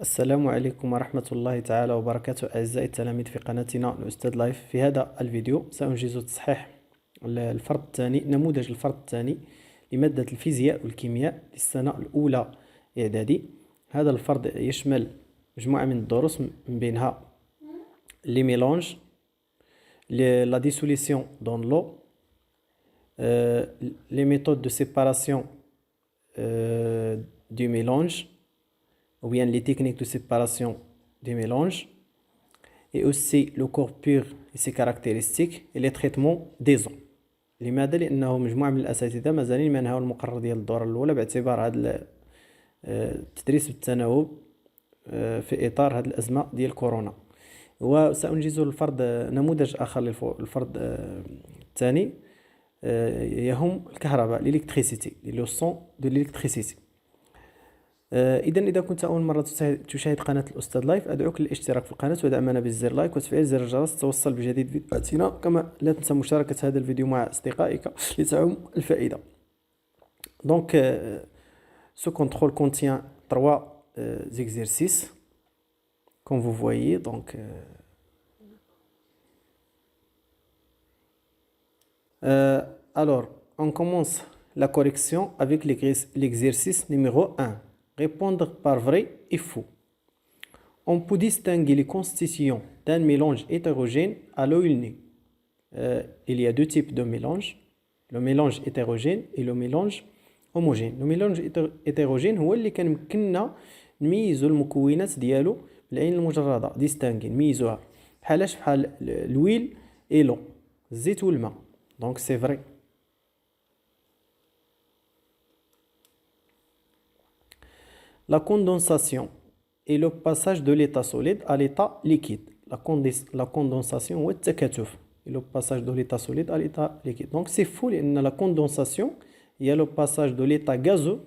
السلام عليكم ورحمة الله تعالى وبركاته أعزائي التلاميذ في قناتنا الأستاذ لايف. في هذا الفيديو سأنجز تصحيح الفرض الثاني، نموذج الفرض الثاني لمادة الفيزياء والكيمياء للسنة الأولى إعدادي. هذا الفرض يشمل مجموعة من الدروس من بينها لي ميلونج، لا ديسوليسيون دون لو، les méthodes de séparation du mélange ou bien les techniques de séparation du mélange, et aussi le corps pur et ses caractéristiques et les traitements des eaux. لماذا؟ لأنه مجموعة من الأساتذة مازالين ما نهاو المقرر ديال الدورة الأولى باعتبار هذا التدريس بالتناوب في إطار هذه الأزمة ديال كورونا. وسأنجز الفرض نموذج آخر للفرض الثاني يهم الكهرباء، l'électricité، les leçons de l'électricité. إذا كنت أول مرة تشاهد قناة الأستاذ لايف أدعوك للاشتراك في القناة ودعمنا بالزر لايك وتفعيل زر الجرس توصل بجديد فيديوهاتنا، كما لا تنسى مشاركة هذا الفيديو مع أصدقائك لتعم الفائدة. Donc ce contrôle contient 3 exercices comme vous voyez. Donc alors on commence la correction avec l'exercice numéro 1. Répondre par vrai et faux. On peut distinguer les constitutions d'un mélange hétérogène à l'œil nu. Il y a deux types de mélange, le mélange hétérogène et le mélange homogène. Le mélange hétérogène هو اللي كنمكننا نميزوا المكونات ديالو بالعين المجردة، ديستانغي نميزوها بحال الويل et l'eau، الزيت والماء. Donc c'est vrai. La condensation est le passage de l'état solide à l'état liquide. La condensation هو التكاتف et le passage de l'état solide à l'état liquide. Donc c'est faux لأن la condensation il y a le passage de l'état gazeux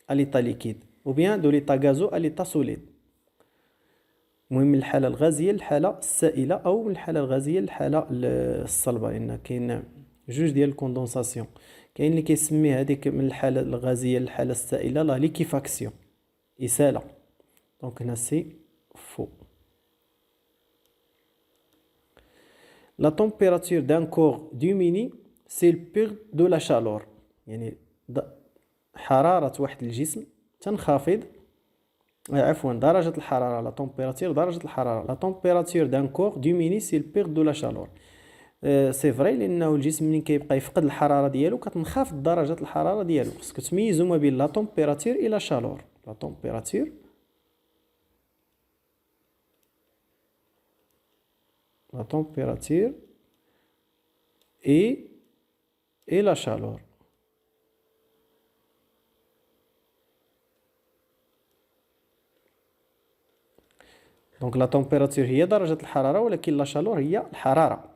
à l'état liquide ou bien de l'état gazeux à l'état solide. المهم من الحالة الغازية للحالة السائلة أو من الحالة الغازية للحالة الصلبة، لأن كاين جوج ديال الكوندونساسيون. كاين اللي كيسمي هذيك من الحالة الغازية للحالة السائلة لا ليكيفاكسيون، إسالة. دونك هنا سي فو. La température d'un corps diminue c'est le pire de la chaleur، يعني حرارة واحد الجسم تنخفض، عفوا درجة الحرارة، لا température درجة الحرارة. La température d'un corps diminue c'est le pire de la chaleur. سي فري لأنه الجسم ملي كيبقى يفقد الحرارة ديالو كتنخفض درجة الحرارة ديالو. خصك تميزو ما بين لا température et la chaleur. La température et la chaleur. دونك لا تمبيراتور هي درجة الحرارة ولكن لا شالور هي الحرارة.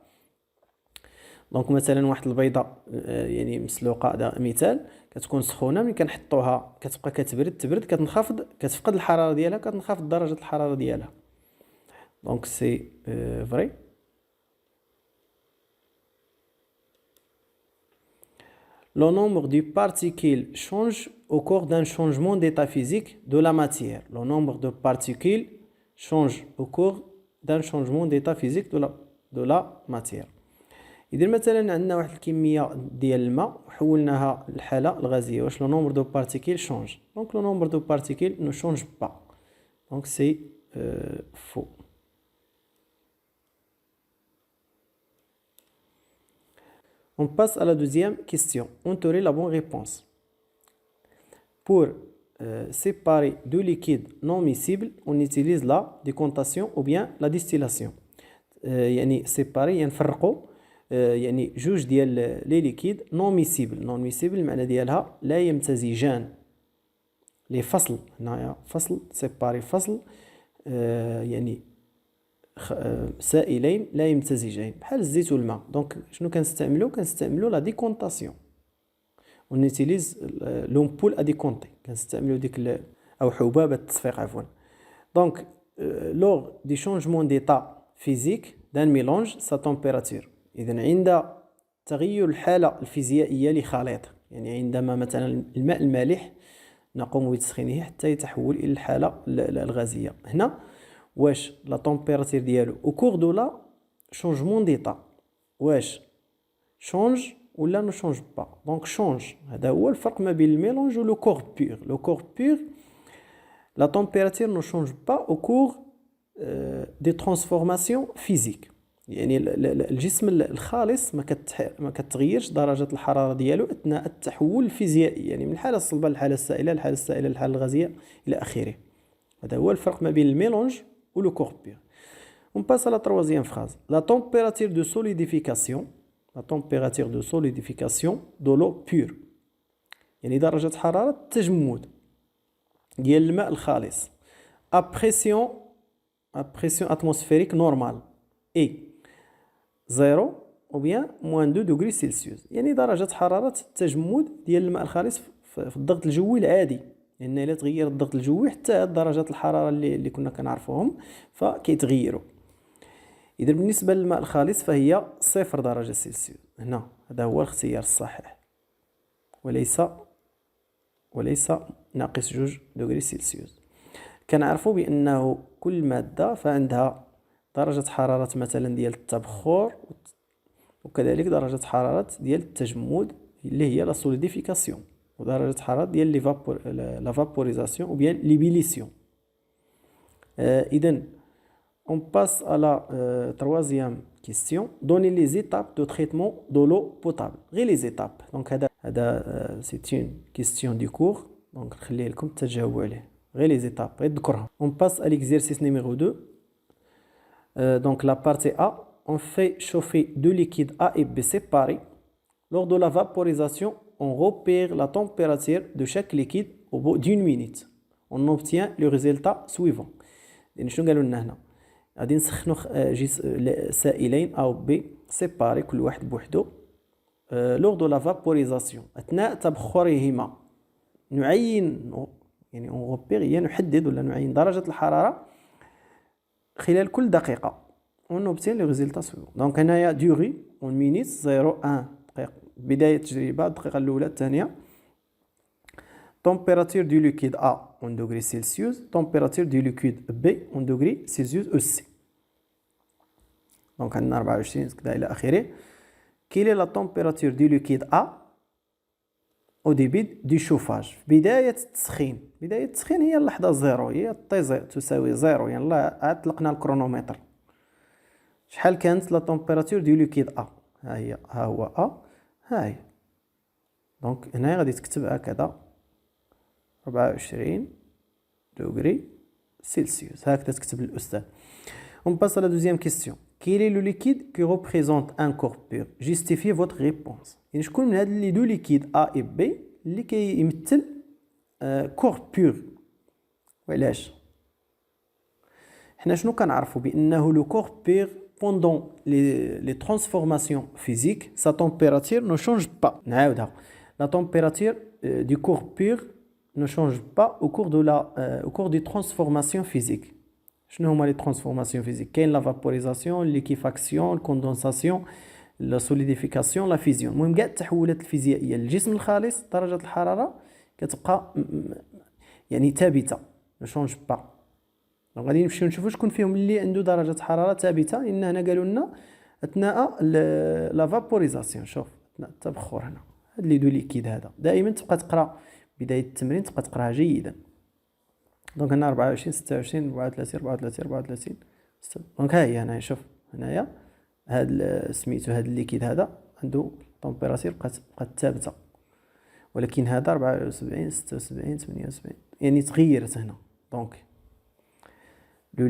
دونك مثلا واحد البيضة يعني مسلوقة، هذا مثال، كتكون سخونة، ملي كنحطوها كتبقى كتبرد كتفقد الحرارة ديالها، كتنخفض درجة الحرارة ديالها. دونك سي فري. Le nombre de particules change au cours d'un changement d'état physique de la matière. Le nombre de particules change au cours d'un changement d'état physique de la matière. إذا مثلا عندنا واحد الكمية ديال الماء وحولناها للحالة الغازية، واش لو نومبر دو بارتيكيل شونج؟ دونك لو نومبر دو بارتيكيل نو شونج با، دونك سي فو. On passe à la deuxième question. Entourer la bonne réponse. Pour séparer deux liquides non miscibles, on utilise la décontation ou bien la distillation. يعني séparer يعني نفرقوا يعني جوج ديال لي ليكيد نون ميسيبل. نون ميسيبل المعنى ديالها لا يمتزجان، لي فصل، هنايا فصل سيباري، فصل يعني سائلين لا يمتزجين بحال الزيت والماء. دونك شنو كنستعملو لا ديكونطاسيون. on utilise l'ampoule à décompter، كنستعملو ديك او حبابة التصفيق عفوا. دونك lors du changement d'état physique d'un mélange sa température. إذن عند تغير الحالة الفيزيائية لخليط، يعني عندما مثلا الماء المالح نقوم بتسخينه حتى يتحول إلى الحالة الغازية. هنا واش لا طومبيراتير ديالو au cours de la changement d'état واش change ولا ne change pas. Donc change هذا هو الفرق ما بين الميلونج و لو كور بور. لو كور بور la température ne change pas au cours des transformations physiques. يعني الجسم الخالص ما كتغيرش درجة الحرارة ديالو أثناء التحول الفيزيائي، يعني من الحالة الصلبة للحالة السائلة، الحالة السائلة للحالة الغازية إلى آخره. هذا هو الفرق ما بين الميلونج و لو كور بور. On passe à la troisième phrase. La température de solidification, la température de solidification de l'eau pure. يعني درجة حرارة التجمد ديال الماء الخالص à pression atmosphérique normale et 0 ou bien moins 2 degrés Celsius. يعني درجة حرارة التجمد ديال الماء الخالص في الضغط الجوي العادي، لأن إلا تغير الضغط الجوي حتى درجات الحرارة اللي كنا كنعرفوهم فكيتغيروا. إذا بالنسبة للماء الخالص فهي 0 درجة سلسيوس. هنا هذا هو الاختيار الصحيح، وليس ناقص 2 دوغري سلسيوس. كنعرفوا بأنه كل مادة فعندها درجة حرارة مثلا ديال التبخر وكذلك درجة حرارة ديال التجمد اللي هي لا سوليديفيكاسيون، ودرجة حرارة ديال لا فابوريزاسيون ou bien l'ébullition. إذن on passe à la troisième question. Donnez les étapes de traitement de l'eau potable. غير les étapes. Donc هذا c'est une question du cours. Donc خليه لكم تجاوبوا عليه. غير les étapes. غير ذكرها. On passe à l'exercice numéro 2. Donc la partie A, on fait chauffer deux liquides A et B séparés. Lors de la vaporisation, on repère la température de chaque liquide au bout d'une minute. On obtient le résultat suivant. يعني شنو قالوا لنا هنا؟ غادي نسخنوا سائلين A و B séparés كل واحد بوحدو. Lors de la vaporisation, أثناء تبخرهما نعين يعني on repère هي نحدد ولا نعين درجة الحرارة خلال كل دقيقة. on obtient le résultat suivant. Donc هنايا durée en minutes 0 1 دقيقة بداية التجربة الدقيقة الأولى الثانية. température du liquide A en degrés Celsius, température du liquide B en degrés Celsius aussi. Donc عندنا 24 كذا إلى آخره. Quelle est la température du liquide A au début du chauffage؟ بداية التسخين. بداية التسخين هي اللحظة 0، هي T تساوي 0. يلا عاد طلقنا الكرونومتر. شحال كانت لا température du liquide A؟ ها هو A، ها هي. دونك هنا غادي تكتب هكذا 24 دوغري سلسيوس، هكذا تكتب الأستاذ. On passe à la deuxième question. Quel est le liquide qui représente un corps pur? Justifiez votre réponse. يعني شكون من هاد لي دو ليكيد A et B اللي كيمثل كور بور؟ وعلاش؟ حنا شنو كنعرفوا بأنه لو كور بور pendant les transformations physiques, sa température ne change pas. La température du corps pur ne change pas au cours des transformations physiques. شنو هما les transformations physiques؟ كاين la vaporisation, liquéfaction, la condensation, la solidification, la fusion. المهم كاع التحولات الفيزيائية للجسم الخالص درجة الحرارة كتبقى يعني ثابتة، ne change pas. غادي نمشيو نشوفوا شكون فيهم اللي عنده درجة حرارة ثابتة، لأن هنا قالوا لنا أثناء لا فابوريزاسيون. شوف أثناء التبخر هنا هاد لي دو ليكيد هذا دائما تبقى تقرا بداية التمرين تبقى تقراها جيدا. دونك هنا 24 26 34 34 34. دونك ها هي هنايا شوف هنايا هاد سميتو هاد الليكيد هذا عنده طومبيراتير بقات ثابتة، ولكن هذا 74 76 78 يعني تغيرت هنا. دونك le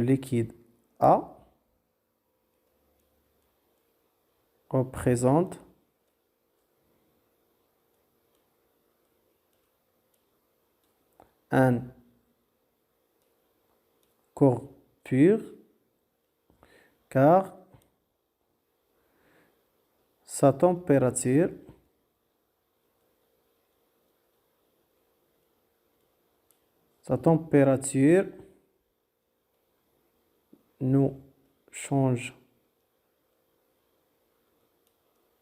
liquide A représente un corps pur car sa température ne change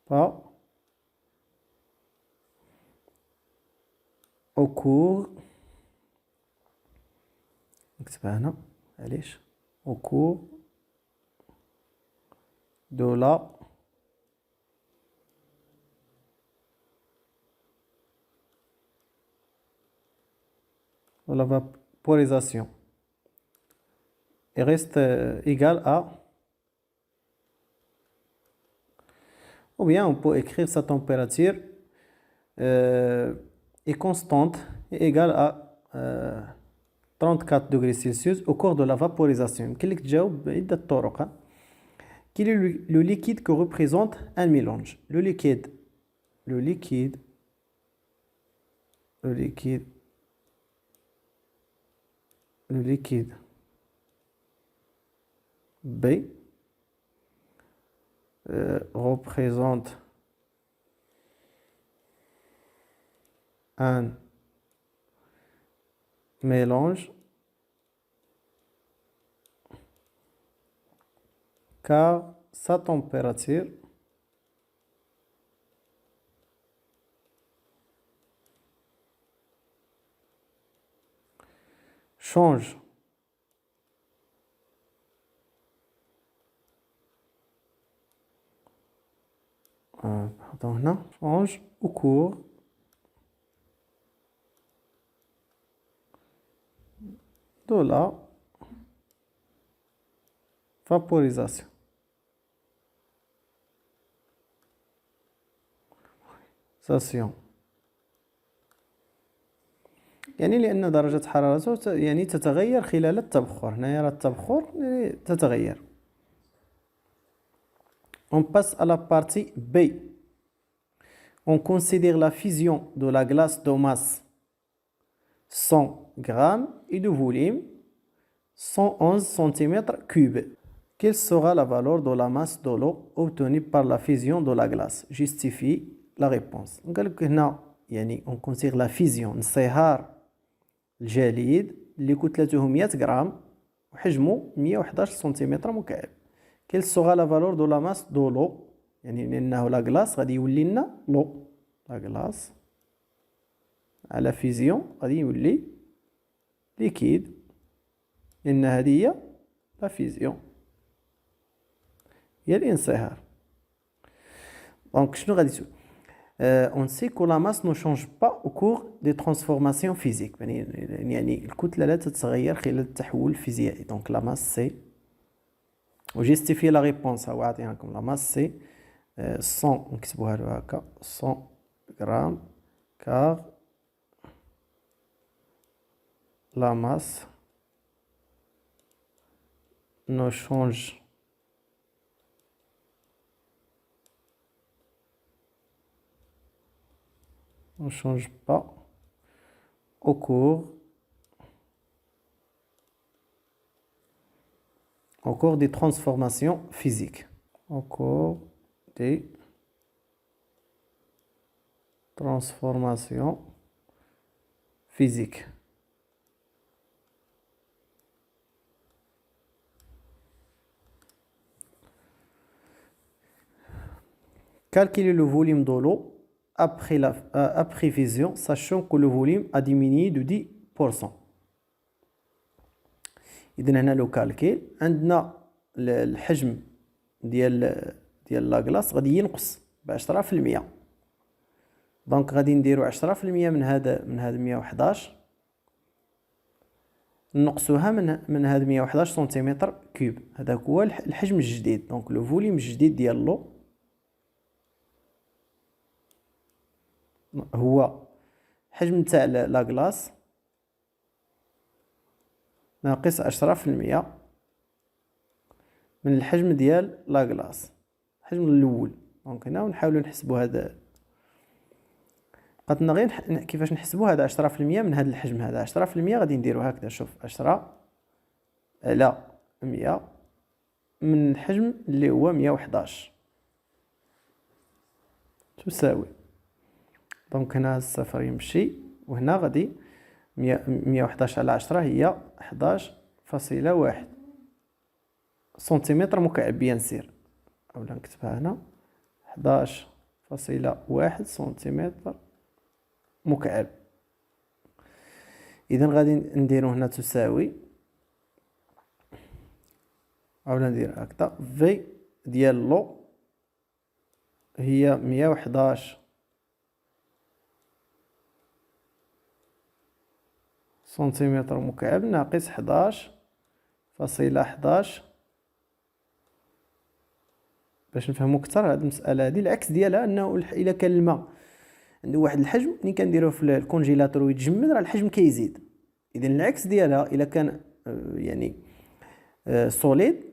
pas au cours نكتبها هنا علاش au cours de la vaporisation et reste égal à, ou bien on peut écrire sa température est constante et égale à 34 degrés Celsius au cours de la vaporisation. يمكن لك تجاوب بعدة طرق. Quel est le liquide que représente un mélange? Le liquide B représente un mélange car sa température change change au cours de la vaporisation. يعني لأن درجة حرارته يعني تتغير خلال التبخر. هنا راه التبخر تتغير. On passe à la partie B. On considère la fusion de la glace de masse 100 grammes et de volume 111 cm3. Quelle sera la valeur de la masse de l'eau obtenue par la fusion de la glace? Justifie la réponse. قال لك هنا يعني on considère la fusion انصهار الجليد اللي كتلته 100 غرام وحجمه 111 سنتيمتر مكعب. Quelle sera la valeur de la masse de l'eau? يعني لأنه لا غلاس غادي يولي لنا لو. لا غلاس على فيزيون غادي يولي ليكيد لأن هذه هي لا فيزيون هي الانصهار. دونك شنو غادي تقول؟ on sait que la masse ne change pas au cours des transformations physiques. يعني الكتلة لا تتغير خلال التحول الفيزيائي. Donc la masse c'est وجيستيفي لا ريبونس هو عطيناكم. لا ماس سي 100 نكتبوها له هكا 100 غرام كار لا ماس ne change pas au cours des transformations physiques. Au cours des transformations physiques. Calculer le volume de l'eau après fusion, sachant que le volume a diminué de 10%. إذن هنا لو كالكيل عندنا الحجم ديال لاكلاص غادي ينقص ب10%. دونك غادي نديرو 10% من هذا 111 نقصوها من هذا 111 سنتيمتر كوب. هذاك هو الحجم الجديد. دونك لو فوليوم الجديد ديال لو هو حجم تاع لاكلاص ناقص 10% من الحجم ديال لاكلاص الحجم الاول. دونك هنا نحاولوا نحسبوا هذا بقاتنا غير كيفاش نحسبوا هذا 10% من هذا الحجم. هذا 10% غادي نديروا هكذا. شوف 10 على 100 من الحجم اللي هو 111 تساوي. دونك هنا الصفر يمشي وهنا غادي 111 على 10 هي 11.1. سنتيمتر مكعب بيان سير، اولا نكتبها هنا 11.1 سنتيمتر مكعب. اذا غادي نديرو هنا تساوي، اولا ندير هكذا في ديال لو هي 111 سنتيمتر مكعب ناقص 11.11. باش نفهمو اكثر هاد المساله هادي، العكس ديالها انه الا كان الماء عنده واحد الحجم ملي كنديروه في الكونجيلاتور ويتجمد راه الحجم كيزيد. اذا العكس ديالها الا كان يعني سوليد،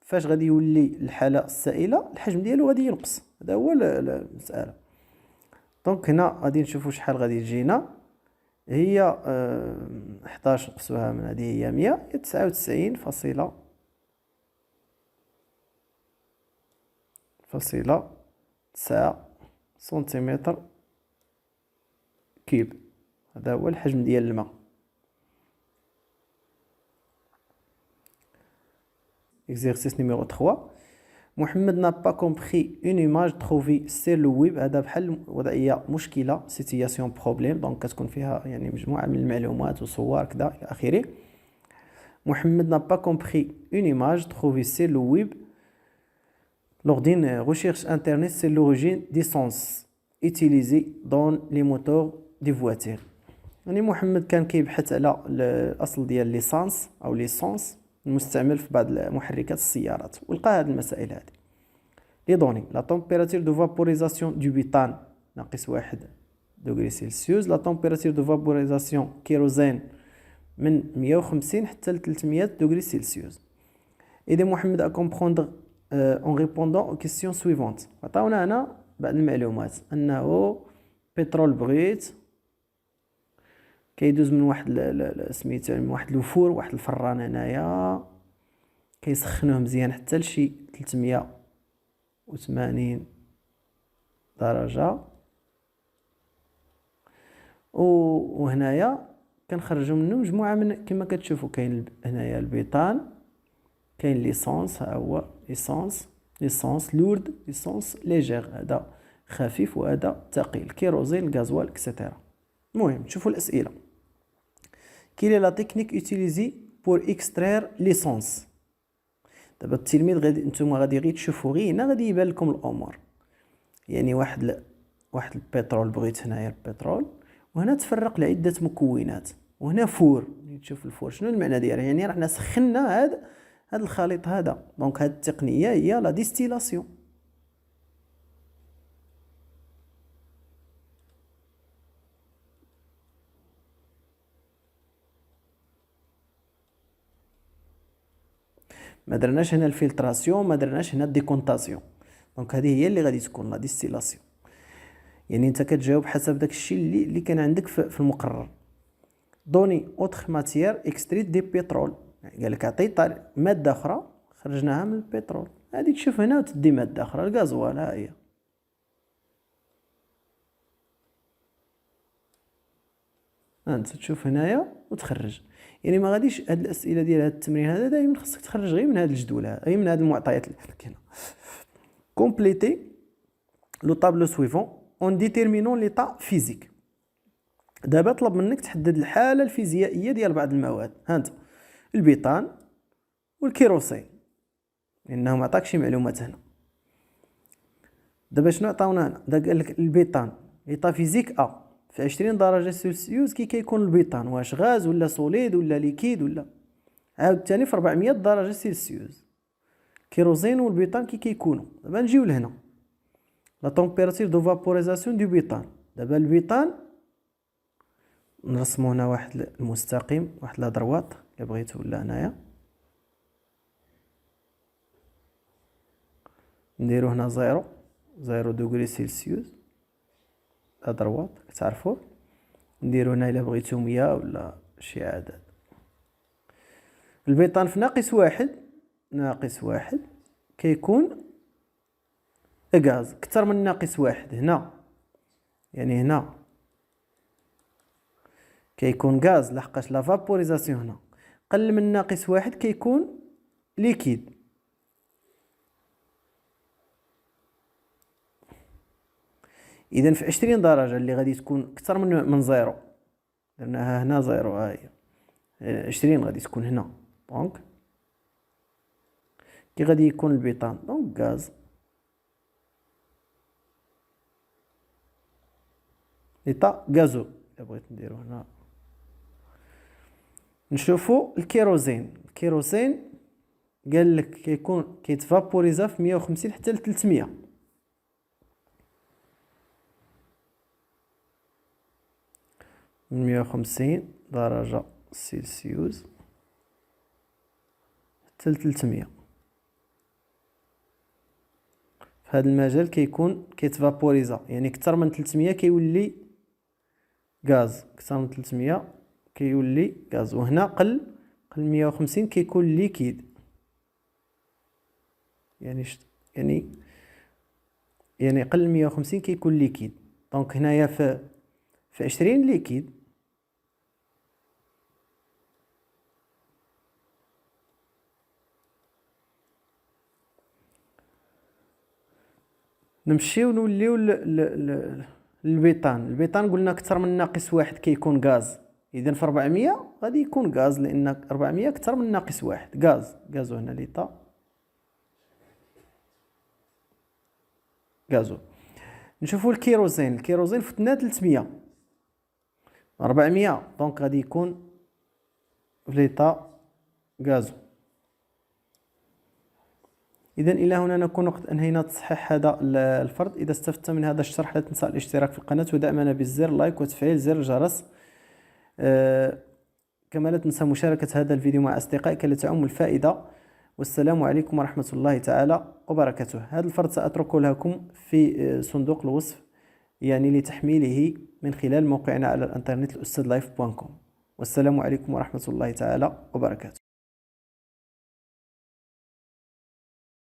فاش غادي يولي الحاله السائله الحجم ديالو غادي ينقص. هذا هو المساله. دونك هنا غادي نشوفوا شحال غادي تجينا. هي 11 نقصوها من هذه هي 100، هي 99.9 سنتيمتر كيب. هذا هو الحجم ديال الماء. Exercice numéro 3. محمد n'a pas compris une image trouvée sur le web. هذا بحال وضعية مشكلة، situation problème، دونك كتكون فيها يعني مجموعة من المعلومات وصور كذا إلى آخره. محمد n'a pas compris une image trouvée sur le web lors d'une recherche internet sur l'origine des sens utilisés dans les moteurs des voitures. يعني محمد كان كيبحث على الأصل ديال ليسانس أو ليسانس المستعمل في بعض محركات السيارات، ولقى هذه المسائل هذه. لي دوني لا تمبيراتور دو فابوريزاسيون دو بيتان ناقص 1 دوغري سيلسيوس، لا تمبيراتور دو فابوريزاسيون كيروزين من 150 حتى ل 300 دوغري سيلسيوس. إذا محمد أ كومبروندر اون ريبوندون او كيسيون سويفونت. عطاونا هنا بعض المعلومات أنه بترول بغيت كيدوز من واحد سميتو من واحد الوفور، واحد الفران هنايا كيسخنوه مزيان حتى لشي 380 درجة، وهنايا كنخرجوا منه مجموعة من كما كتشوفوا. كاين هنايا البيطان، كاين ليسانس، ها هو ليسانس لورد، ليسانس ليجير هذا خفيف وهذا ثقيل، كيروزين، الغازوال اكسيتيرا. المهم نشوفوا الأسئلة. كيل لا تكنيك يوتيليزي بور اكسترير ليسانس. دابا التلميذ نتوما غادي غير تشوفوا غير هنا غادي يبان لكم الامور. يعني واحد البترول بغيت هنايا البترول، وهنا تفرق لعده مكونات، وهنا فور. تشوف الفور شنو المعنى ديالها؟ يعني راحنا سخنا هذا الخليط هذا. دونك هذه التقنيه هي لا ديستيلاسيون. ما درناش هنا الفلتراسيون، ما درناش هنا الديكونتاسيون. دونك هذه هي اللي غادي تكون لا ديستيلاسيون. يعني انت كتجاوب حسب داك الشيء اللي كان عندك في المقرر. دوني اوتر ماتيير اكستريت دي بترول، يعني قال لك عطي ماده اخرى خرجناها من البترول. هذه تشوف هنا وتدي ماده اخرى، الغازوال ها هي. انت تشوف هنايا وتخرج. يعني ما غاديش هاد الاسئله ديال هاد التمرين هذا دائما خصك تخرج غير من هاد الجدول هذا، غير من هاد المعطيات اللي عندك هنا. كومبليتي لو طابلو سويفون اون ديتيرمينون ليطا فيزيك. دابا طلب منك تحدد الحاله الفيزيائيه ديال بعض المواد. ها انت البيطان والكيروسين، لانه ما عطاكش شي معلومات هنا. دابا شنو عطاونا هنا؟ دا قال لك البيطان ليطا فيزيك في 20 درجة سلسيوس كيكون البيطان، واش غاز ولا سوليد ولا ليكيد ولا. عاود ثاني في 400 درجة سلسيوس كيروزين والبيطان كيكونوا. دابا نجيو لهنا لا تمبيراتور دو فابوريزاسيون دو بيطان. دابا البيطان نرسمو هنا واحد المستقيم، واحد لا درواط الا بغيتو ولا هنايا نديرو هنا 0 دوغري سلسيوس لا درواط كتعرفوه. نديرو هنا الا بغيتو 100 ولا شي عدد. البيطان في ناقص واحد كيكون غاز كتر من ناقص واحد هنا، يعني هنا كيكون غاز لحقاش لا فابوريزاسيون هنا قل من ناقص واحد كيكون ليكيد. اذا في 20 درجه اللي غادي تكون اكثر من زيرو، درناها هنا زيرو، ها هي 20 غادي تكون هنا. دونك كي غادي يكون البيطان، دونك غاز ليطا غازو. الا بغيت نديرو هنا نشوفوا الكيروزين. الكيروزين قال لك كيكون كيتفابوريزا في 150 حتى ل 300. من 150 درجة سلسيوس حتى ل 300. في هذا المجال كيكون كيتفابوريزا، يعني اكثر من 300 كيولي غاز، اكثر من 300 كيولي غاز. وهنا قل 150 كيكون ليكيد. يعني قل 150 كيكون ليكيد. دونك هنايا في 20 ليكيد، نمشيو نوليو للبيطان. البيطان قلنا اكثر من ناقص واحد كيكون غاز، اذا في 400 غادي يكون غاز، لان 400 اكثر من ناقص واحد غاز. غازو هنا ليطا غازو. نشوفوا الكيروزين. الكيروزين فتنا 300 400، دونك غادي يكون في ليطا غازو. اذا الى هنا نكون قد انهينا تصحيح هذا الفرض. اذا استفدت من هذا الشرح لا تنسى الاشتراك في القناه ودعمنا بالزر لايك وتفعيل زر الجرس. كما لا تنسى مشاركه هذا الفيديو مع اصدقائك لتعم الفائده. والسلام عليكم ورحمه الله تعالى وبركاته. هذا الفرض ساتركه لكم في صندوق الوصف، يعني لتحميله من خلال موقعنا على الانترنت الاستاذ لايف.com. والسلام عليكم ورحمه الله تعالى وبركاته.